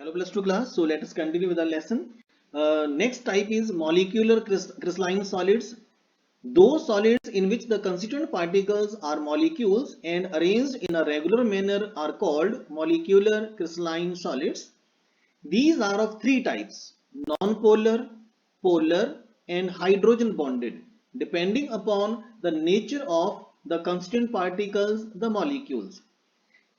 Hello plus 2 class. So let us continue with our lesson. Next type is molecular crystalline solids. Those solids in which the constituent particles are molecules and arranged in a regular manner are called molecular crystalline solids. These are of three types: non-polar, polar and hydrogen bonded, depending upon the nature of the constituent particles, the molecules.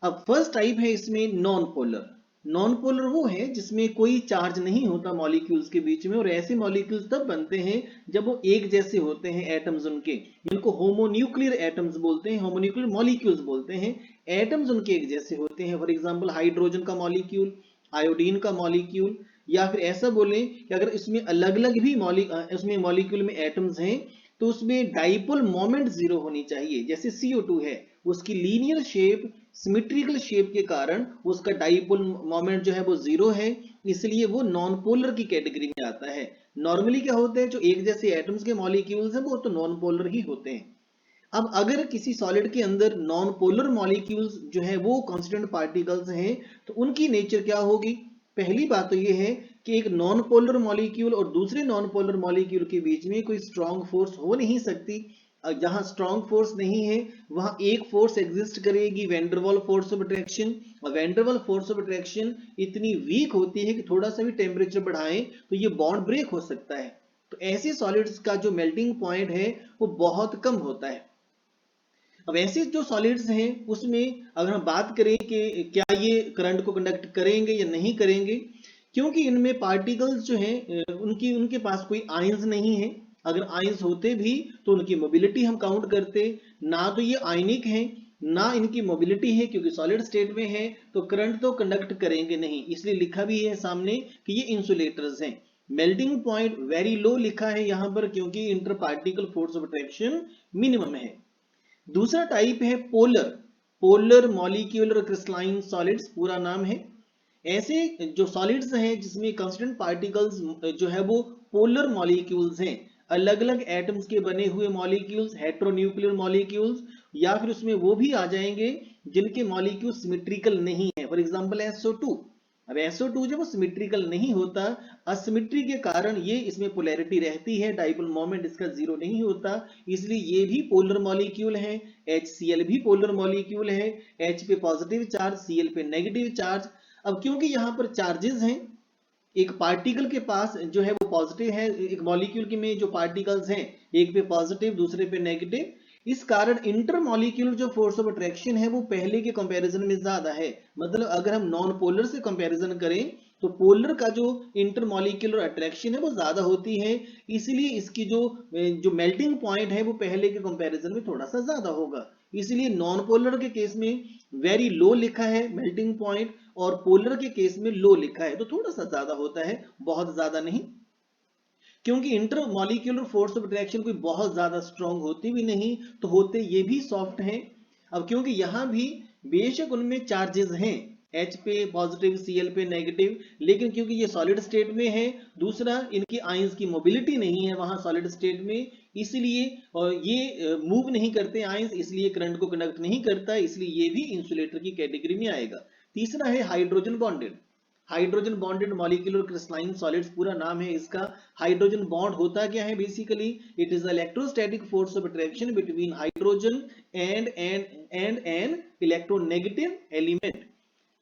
अब first type है इसमें non polar. Non polar वो है जिसमें कोई charge नहीं होता molecules के बीच में, और ऐसे मॉलिक्यूल्स तब बनते हैं जब वो एक जैसे होते हैं एटम्स उनके, जिनको होमोन्यूक्लियर एटम्स बोलते हैं, होमोन्यूक्लियर मॉलिक्यूल्स बोलते हैं. एटम्स उनके एक जैसे होते हैं. फॉर एग्जांपल हाइड्रोजन का मॉलिक्यूल, आयोडीन का मॉलिक्यूल, या फिर ऐसा बोलें कि अगर इसमें अलग अलग भी उसमें मॉलिक्यूल में एटम्स हैं तो उसमें डाइपोल मोमेंट जीरो होनी चाहिए. जैसे CO2 है, उसकी लीनियर शेप, सिमेट्रिकल शेप के कारण उसका डाइपोल मोमेंट जो है वो जीरो है, इसलिए वो नॉन पोलर की कैटेगरी में आता है. नॉर्मली क्या होते हैं, जो एक जैसे एटम्स के मॉलिक्यूल्स हैं वो तो नॉन पोलर ही होते हैं. अब अगर किसी सॉलिड के अंदर नॉन पोलर मॉलिक्यूल्स जो है वो कांस्टेंट पार्टिकल्स हैं तो उनकी नेचर क्या होगी. पहली बात तो ये है कि एक नॉन पोलर मॉलिक्यूल और दूसरे नॉन पोलर मॉलिक्यूल के बीच में कोई स्ट्रॉन्ग फोर्स हो नहीं सकती. जहां स्ट्रॉन्ग फोर्स नहीं है वहां एक फोर्स एग्जिस्ट करेगी, वैन-डर-वाल फोर्स ऑफ अट्रैक्शन. और वैन-डर-वाल फोर्स ऑफ अट्रैक्शन इतनी वीक होती है कि थोड़ा सा भी टेम्परेचर बढ़ाएं तो ये बॉन्ड ब्रेक हो सकता है. तो ऐसे सॉलिड्स का जो मेल्टिंग पॉइंट है वो बहुत कम होता है. अब ऐसे जो सॉलिड्स हैं उसमें अगर हम बात करें कि क्या ये करंट को कंडक्ट करेंगे या नहीं करेंगे, क्योंकि इनमें पार्टिकल्स जो हैं उनके पास कोई आयंस नहीं है. अगर आयंस होते भी तो उनकी मोबिलिटी हम काउंट करते, ना तो ये आयनिक हैं ना इनकी मोबिलिटी है, क्योंकि सॉलिड स्टेट में है तो करंट तो कंडक्ट करेंगे नहीं. इसलिए लिखा भी है सामने कि ये इंसुलेटर्स हैं. मेल्टिंग पॉइंट वेरी लो लिखा है यहाँ पर क्योंकि inter particle force of attraction minimum है. दूसरा टाइप है polar. Polar molecular crystalline solids पूरा नाम है. ऐसे जो सॉलिड्स हैं जिसमें कांस्टेंट पार्टिकल्स जो है वो पोलर मॉलिक्यूल्स हैं, अलग अलग एटम्स के बने हुए मॉलिक्यूल्स, हेटेरोन्यूक्लियर मॉलिक्यूल्स, या फिर उसमें वो भी आ जाएंगे जिनके मॉलिक्यूल सिमेट्रिकल नहीं है. For example SO2. अब SO2 जब वो सिमेट्रिकल नहीं होता, असिमेट्री के कारण ये इसमें पोलैरिटी रहती है, डाइपोल मोमेंट इसका जीरो नहीं होता, इसलिए ये भी पोलर मॉलिक्यूल है. HCl भी पोलर मॉलिक्यूल है. H पे पॉजिटिव चार्ज, Cl पे नेगेटिव चार्ज. अब क्योंकि यहाँ पर चार्जेस हैं, एक पार्टिकल के पास जो है वो पॉजिटिव है, एक मॉलिक्यूल के में जो पार्टिकल्स हैं एक पे पॉजिटिव दूसरे पे नेगेटिव, इस कारण इंटर मॉलिक्यूलर जो फोर्स ऑफ अट्रैक्शन है वो पहले के कंपैरिजन में ज्यादा है. मतलब अगर हम नॉन पोलर से कंपैरिजन करें तो पोलर का जो इंटर मॉलिक्यूलर अट्रैक्शन है वो ज्यादा होती है, इसलिए इसकी जो मेल्टिंग पॉइंट है वो पहले के कंपैरिजन में थोड़ा सा ज्यादा होगा. इसलिए नॉन पोलर के केस में वेरी लो लिखा है मेल्टिंग पॉइंट, और पोलर के केस में लो लिखा है तो थोड़ा सा ज्यादा होता है, बहुत ज्यादा नहीं, क्योंकि inter molecular force of attraction कोई बहुत ज्यादा स्ट्रॉन्ग होती भी नहीं, तो होते ये भी सॉफ्ट हैं. अब क्योंकि यहां भी बेशक उनमें चार्जेस हैं, H पे पॉजिटिव, Cl पे नेगेटिव, लेकिन क्योंकि ये सॉलिड स्टेट में है, दूसरा इनकी आयंस की मोबिलिटी नहीं है वहां सॉलिड स्टेट में, इसलिए ये मूव नहीं करते आयंस, इसलिए करंट को कंडक्ट नहीं करता, इसलिए ये भी इंसुलेटर की कैटेगरी में आएगा. तीसरा है hydrogen bonded. Hydrogen bonded molecular crystalline solids पूरा नाम है इसका. हाइड्रोजन बॉन्ड होता क्या है, basically it is electrostatic force of attraction between hydrogen and an electronegative element.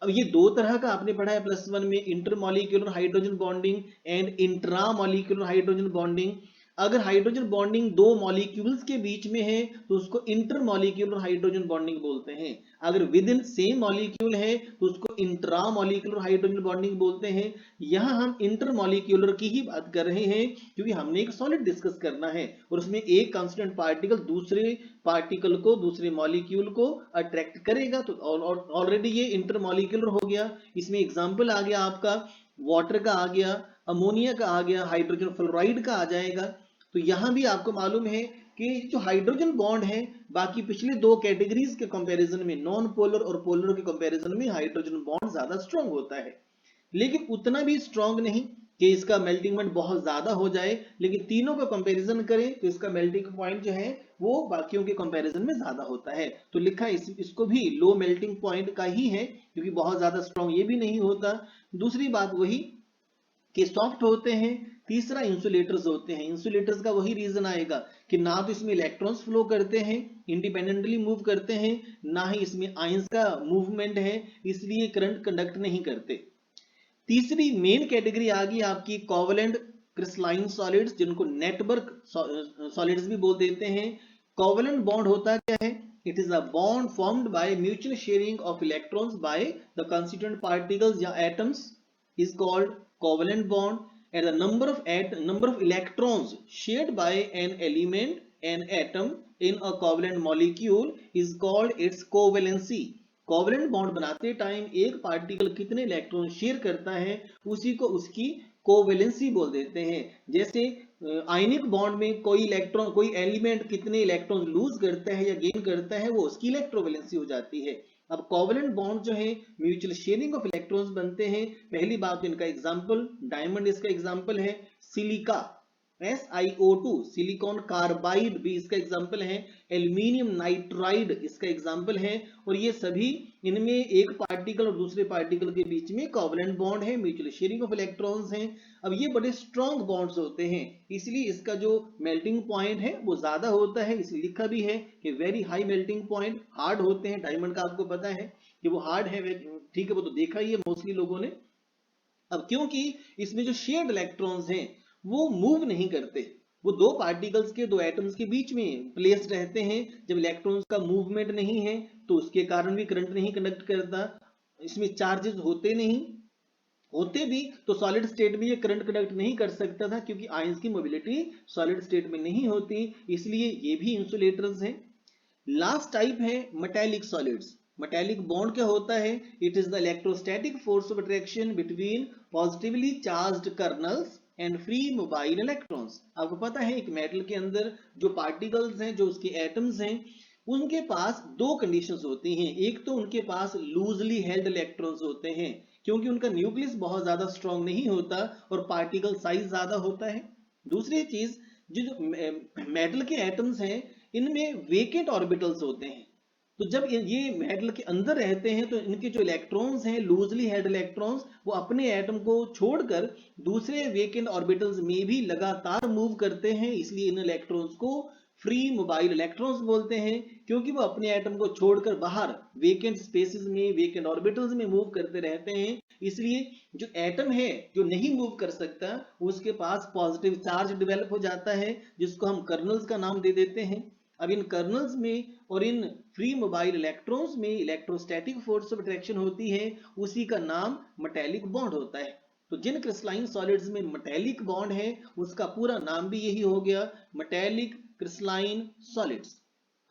अब ये दो तरह का आपने पढ़ा है +1 में, intermolecular hydrogen bonding and intramolecular hydrogen bonding. अगर हाइड्रोजन बॉन्डिंग दो मॉलिक्यूल्स के बीच में है तो उसको इंटरमॉलिक्यूलर हाइड्रोजन बॉन्डिंग बोलते हैं. अगर विद इन सेम मॉलिक्यूल है तो उसको इंट्रामॉलिक्यूलर हाइड्रोजन बॉन्डिंग बोलते हैं. यहां हम इंटरमॉलिक्यूलर की ही बात कर रहे हैं क्योंकि हमने एक सॉलिड डिस्कस करना है और उसमें एक कांस्टेंट पार्टिकल दूसरे पार्टिकल को, दूसरे मॉलिक्यूल को अट्रैक्ट करेगा, तो ऑलरेडी ये इंटरमॉलिक्यूलर हो गया. इसमें एग्जांपल आ गया आपका वाटर का, आ गया अमोनिया का, आ गया हाइड्रोजन फ्लोराइड का आ जाएगा. तो यहां भी आपको मालूम है कि जो हाइड्रोजन बॉन्ड है बाकी पिछले दो कैटेगरीज के कंपैरिजन में, नॉन पोलर और पोलर के कंपैरिजन में हाइड्रोजन बॉन्ड ज्यादा स्ट्रांग होता है, लेकिन उतना भी स्ट्रांग नहीं कि इसका मेल्टिंग पॉइंट बहुत ज्यादा हो जाए, लेकिन तीनों का कंपैरिजन करें तो इसका मेल्टिंग पॉइंट जो है वो बाकियों के कंपैरिजन में ज्यादा होता है। तो लिखा इसको भी लो मेल्टिंग पॉइंट का ही है, क्योंकि बहुत ज्यादा स्ट्रॉन्ग ये भी नहीं होता। दूसरी बात वही कि सॉफ्ट होते हैं। तीसरा इंसुलेटर्स होते हैं। इंसुलेटर्स का वही रीजन आएगा कि ना तो इसमें इलेक्ट्रॉन्स फ्लो करते हैं, इंडिपेंडेंटली मूव करते हैं, ना ही इसमें आयंस का मूवमेंट है, इसलिए करंट कंडक्ट नहीं करते। तीसरी मेन कैटेगरी आ गई आपकी कोवेलेंट क्रिस्टलाइन सॉलिड्स, जिनको नेटवर्क सॉलिड्स भी बोल देते हैं। कोवेलेंट बॉन्ड होता क्या है? It is a bond formed by mutual sharing of electrons by the constituent particles या atoms is called covalent bond, and the number of electrons shared by an atom in a covalent molecule is called its covalency. Covalent bond बनाते time एक particle कितने electron share करता है उसी को उसकी covalency बोल देते हैं। जैसे आयनिक बॉन्ड में कोई एलिमेंट कितने इलेक्ट्रॉन लूज करता है या गेन करता है वो उसकी इलेक्ट्रोवेलेंसी हो जाती है। अब कोवेलेंट बॉन्ड जो है म्यूचुअल शेयरिंग ऑफ इलेक्ट्रॉन्स बनते हैं। पहली बात इनका एग्जांपल डायमंड इसका एग्जांपल है, सिलिका SiO2 सिलिकॉन कार्बाइड भी इसका एग्जांपल है, एल्यूमिनियम नाइट्राइड इसका एग्जांपल है। और ये सभी इनमें एक पार्टिकल और दूसरे पार्टिकल के बीच में कोवेलेंट बॉन्ड है, म्यूचुअल शेयरिंग ऑफ इलेक्ट्रॉन्स हैं। अब ये बड़े स्ट्रॉन्ग बॉन्ड्स होते हैं, इसलिए इसका जो मेल्टिंग पॉइंट है वो ज्यादा होता है। इसलिए लिखा भी है कि very high melting point, hard होते हैं। डायमंड का आपको पता है कि वो हार्ड है, ठीक है, वो तो देखा ही है मोस्टली लोगों ने। अब क्योंकि इसमें जो शेयर्ड इलेक्ट्रॉन्स हैं वो मूव नहीं करते, वो दो पार्टिकल्स के दो एटम्स के बीच में प्लेस्ड रहते हैं। जब इलेक्ट्रॉन्स का मूवमेंट नहीं है तो उसके कारण भी करंट नहीं कंडक्ट करता, इसमें चार्जेस होते नहीं, होते भी तो सॉलिड स्टेट में ये करंट कंडक्ट नहीं कर सकता था, क्योंकि आयंस की मोबिलिटी सॉलिड स्टेट में नहीं होती, इसलिए ये भी इंसुलेटर्स हैं। लास्ट टाइप है मेटेलिक सॉलिड्स। मेटेलिक बॉन्ड क्या होता है? It is the electrostatic force of attraction between positively charged colonel's and free mobile electrons. आपको पता है एक मेटल के अंदर जो पार्टिकल्स हैं, जो उसके एटम्स हैं, उनके पास दो कंडीशंस होती हैं। एक तो उनके पास लूजली हेल्ड इलेक्ट्रॉन्स होते हैं, क्योंकि उनका न्यूक्लियस बहुत ज्यादा स्ट्रॉन्ग नहीं होता और पार्टिकल साइज ज्यादा होता है। दूसरी चीज, जो मेटल के एटम्स हैं इनमें वेकेंट ऑर्बिटल्स होते हैं। तो जब ये मेटल के अंदर रहते हैं तो इनके जो इलेक्ट्रॉन्स हैं, लूजली हेल्ड इलेक्ट्रॉन्स, वो अपने एटम को छोड़कर दूसरे वेकेंट ऑर्बिटल्स में भी लगातार मूव करते हैं। इसलिए इन इलेक्ट्रॉन्स को फ्री मोबाइल इलेक्ट्रॉन्स बोलते हैं, क्योंकि वो अपने एटम को छोड़कर बाहर वेकेंट स्पेसेस में, वेकेंट ऑर्बिटल्स में मूव करते रहते हैं। इसलिए जो एटम है जो नहीं मूव कर सकता, उसके पास पॉजिटिव चार्ज डेवलप हो जाता है, जिसको हम कर्नल्स का नाम दे देते हैं। अब इन कर्नल्स में और इन फ्री मोबाइल इलेक्ट्रॉन्स में इलेक्ट्रोस्टैटिक फोर्स ऑफ अट्रैक्शन होती है, उसी का नाम मेटेलिक बॉन्ड होता है। तो जिन क्रिस्टलाइन सॉलिड्स में मेटेलिक बॉन्ड है उसका पूरा नाम भी यही हो गया, मेटेलिक क्रिस्टलाइन सॉलिड्स।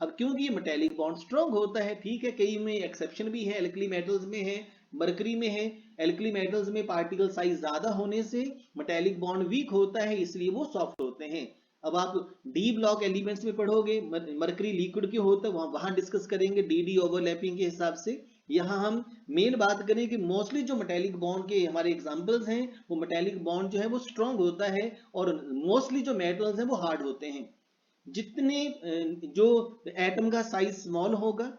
अब क्योंकि ये मेटेलिक बॉन्ड स्ट्रॉन्ग होता है, ठीक है, कई में एक्सेप्शन भी है, एल्कली मेटल्स में है, मरकरी में है। एल्कली मेटल्स में पार्टिकल साइज ज्यादा होने से मेटेलिक बॉन्ड वीक होता है, इसलिए वो सॉफ्ट होते हैं। अब आप डी ब्लॉक एलिमेंट्स में पढ़ोगे, मरकरी लिक्विड क्यों होता है वहां डिस्कस करेंगे डी डी ओवरलैपिंग के हिसाब से। यहाँ हम मेन बात करें कि मोस्टली जो मेटेलिक बॉन्ड के हमारे एग्जांपल्स हैं, वो मेटेलिक बॉन्ड जो है वो स्ट्रॉन्ग होता है और मोस्टली जो मेटल्स हैं वो हार्ड होते हैं। जितने जो एटम का साइज स्मॉल होगा,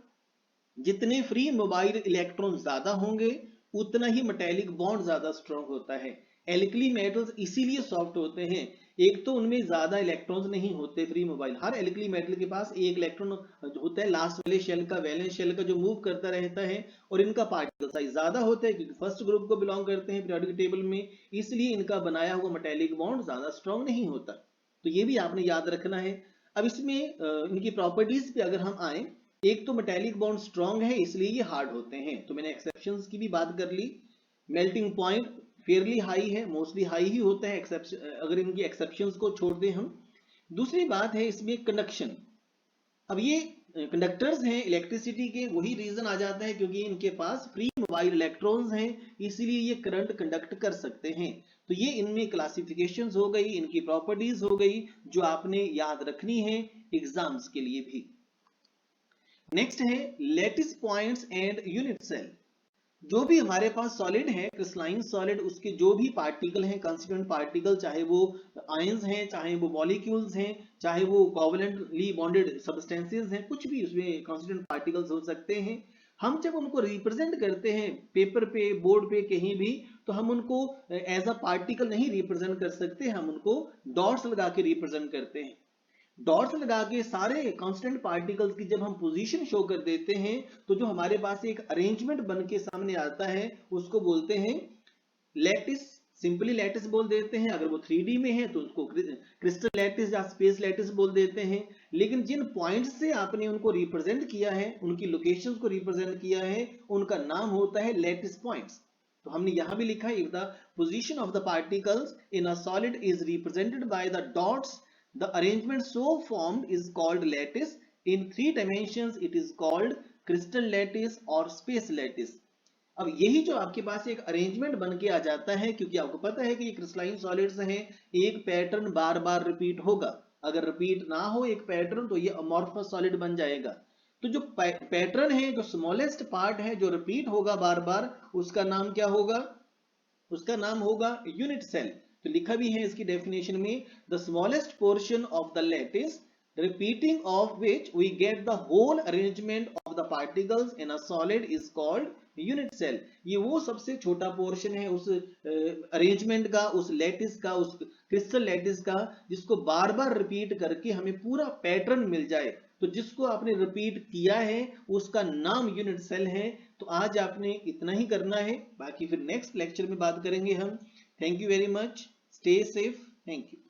जितने फ्री मोबाइल इलेक्ट्रॉन ज्यादा होंगे, उतना ही मेटेलिक बॉन्ड ज्यादा स्ट्रॉन्ग होता है। एल्कली मेटल्स इसीलिए सॉफ्ट होते हैं, एक तो उनमें ज्यादा इलेक्ट्रॉन्स नहीं होते फ्री मोबाइल। हर एल्कली मेटल के पास एक इलेक्ट्रॉन होता है लास्ट वाले शेल का, वैलेंस शेल का, जो मूव करता रहता है। और इनका पार्टिकल साइज ज्यादा होता है क्योंकि फर्स्ट ग्रुप को बिलोंग करते हैं पीरियोडिक टेबल में, इसलिए इनका बनाया हुआ मेटेलिक बॉन्ड ज्यादा स्ट्रॉन्ग नहीं होता। तो ये भी आपने याद रखना है। अब इसमें इनकी प्रॉपर्टीज पे अगर हम आए, एक तो मेटेलिक बॉन्ड स्ट्रॉन्ग है इसलिए ये हार्ड होते हैं, तो मैंने एक्सेप्शंस की भी बात कर ली। मेल्टिंग पॉइंट फेयरली हाई है, मोस्टली हाई ही होता है अगर इनकी एक्सेप्शंस को छोड़ दें हम। दूसरी बात है इसमें कंडक्शन। अब ये कंडक्टर्स हैं इलेक्ट्रिसिटी के, वही रीजन आ जाता है क्योंकि इनके पास फ्री मोबाइल इलेक्ट्रॉन्स हैं, इसीलिए ये करंट कंडक्ट कर सकते हैं। तो ये इनमें क्लासिफिकेशंस हो गई, इनकी प्रॉपर्टीज हो गई, जो आपने याद रखनी है एग्जाम्स के लिए भी। नेक्स्ट है lattice points and unit cell. जो भी हमारे पास सॉलिड है, क्रिस्टलाइन सॉलिड, उसके जो भी पार्टिकल हैं, कंस्टिट्यूएंट पार्टिकल, चाहे वो आयंस हैं, चाहे वो मॉलिक्यूल्स हैं, चाहे वो कोवलेंटली बॉन्डेड सब्सटेंसेस हैं, कुछ भी उसमें कंस्टिट्यूएंट पार्टिकल्स हो सकते हैं। हम जब उनको रिप्रेजेंट करते हैं पेपर पे, बोर्ड पे, कहीं भी, तो हम उनको एज अ पार्टिकल नहीं रिप्रेजेंट कर सकते, हम उनको डॉट्स लगा के रिप्रेजेंट करते हैं। डॉट्स लगा के सारे कांस्टेंट पार्टिकल्स की जब हम पोजीशन शो कर देते हैं, तो जो हमारे पास एक अरेंजमेंट बन के सामने आता है उसको बोलते हैं लैटिस। सिंपली लैटिस बोल देते हैं। अगर वो 3D में है तो उसको क्रिस्टल लैटिस या स्पेस लैटिस बोल देते हैं। लेकिन जिन पॉइंट्स से आपने उनको रिप्रेजेंट किया है, उनकी लोकेशंस को रिप्रेजेंट किया है, उनका नाम होता है लैटिस पॉइंट्स। तो हमने यहां भी लिखा है, if the position of the particles in a solid is represented by the dots, the arrangement so formed is called lattice. In 3 dimensions it is called crystal lattice or space lattice. अब यही जो आपके पास एक arrangement बन के आ जाता है, क्योंकि आपको पता है कि ये क्रिस्टलाइन सॉलिड्स हैं, एक पैटर्न बार बार रिपीट होगा। अगर रिपीट ना हो एक पैटर्न तो ये अमॉर्फस सॉलिड बन जाएगा। तो जो पैटर्न है, जो स्मॉलेस्ट पार्ट है, जो रिपीट होगा बार बार, उसका नाम क्या होगा? उसका नाम होगा यूनिट सेल। तो लिखा भी है इसकी डेफिनेशन में, the smallest portion of the lattice repeating of which we get the whole arrangement of the particles in a solid is called unit cell. ये वो सबसे छोटा पोर्शन है उस अरेंजमेंट का, उस लैटिस का, उस क्रिस्टल लैटिस का, जिसको बार बार रिपीट करके हमें पूरा पैटर्न मिल जाए। तो जिसको आपने रिपीट किया है उसका नाम यूनिट सेल है। तो आज आपने इतना ही करना है, बाकी फिर नेक्स्ट लेक्चर में बात करेंगे हम। Thank you very much, stay safe, thank you.